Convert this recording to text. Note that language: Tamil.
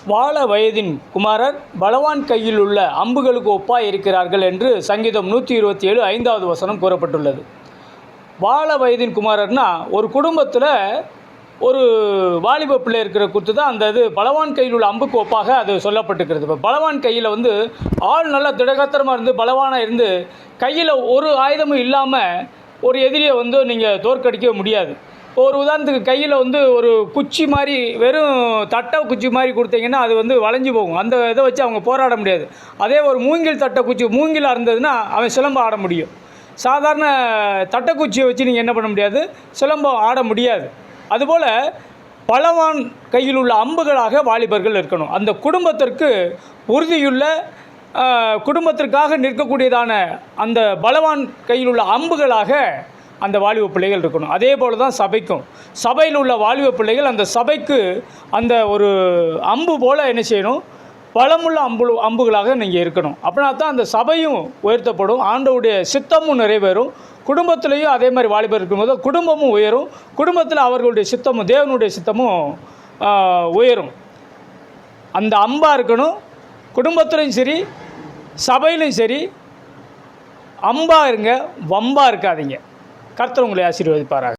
வாழ வயதின் குமாரர் பலவான் கையில் உள்ள அம்புகளுக்கு ஒப்பாய் இருக்கிறார்கள் என்று சங்கீதம் 127 5வது வசனம் கூறப்பட்டுள்ளது. வாழ வயதின் குமாரர்னா ஒரு குடும்பத்தில் ஒரு வாலிப பிள்ளை இருக்கிற குறித்து தான் அந்த இது பலவான் கையில் உள்ள அம்புக்கு ஒப்பாக அது சொல்லப்பட்டிருக்கிறது. இப்போ பலவான் கையில் ஆள் நல்லா திடகாத்திரமாக இருந்து பலவானாக இருந்து கையில் ஒரு ஆயுதமும் இல்லாமல் ஒரு எதிரியை நீங்கள் தோற்கடிக்க முடியாது. ஒரு உதாரணத்துக்கு கையில் ஒரு குச்சி மாதிரி வெறும் தட்டை குச்சி மாதிரி கொடுத்தீங்கன்னா அது வளைஞ்சு போகும். அந்த இதை வச்சு அவங்க போராட முடியாது. அதே ஒரு மூங்கில் தட்டை குச்சி மூங்கிலாக இருந்ததுன்னா அவன் சிலம்பம் ஆட முடியும். சாதாரண தட்டைக்குச்சியை வச்சு நீங்கள் என்ன பண்ண முடியாது, சிலம்பம் ஆட முடியாது. அதுபோல் பலவான் கையில் உள்ள அம்புகளாக வாலிபர்கள் இருக்கணும். அந்த குடும்பத்திற்கு உறுதியுள்ள குடும்பத்திற்காக நிற்கக்கூடியதான அந்த பலவான் கையில் உள்ள அம்புகளாக அந்த வாலிப பிள்ளைகள் இருக்கணும். அதே போல் தான் சபைக்கும், சபையில் உள்ள வாலிப பிள்ளைகள் அந்த சபைக்கு அந்த ஒரு அம்பு போல் என்ன செய்யணும், பலமுள்ள அம்புகளாக நீங்கள் இருக்கணும். அப்படின்னா தான் அந்த சபையும் உயர்த்தப்படும், ஆண்டவருடைய சித்தமும் நிறைவேறும். குடும்பத்திலையும் அதே மாதிரி வாலிபர் இருக்கும்போது குடும்பமும் உயரும், குடும்பத்தில் அவர்களுடைய சித்தமும் தேவனுடைய சித்தமும் உயரும். அந்த அம்பாக இருக்கணும். குடும்பத்திலையும் சரி சபையிலையும் சரி அம்பாக இருங்க, வம்பாக இருக்காதீங்க. கர்த்தர் உங்களை ஆசீர்வதிப்பாராக.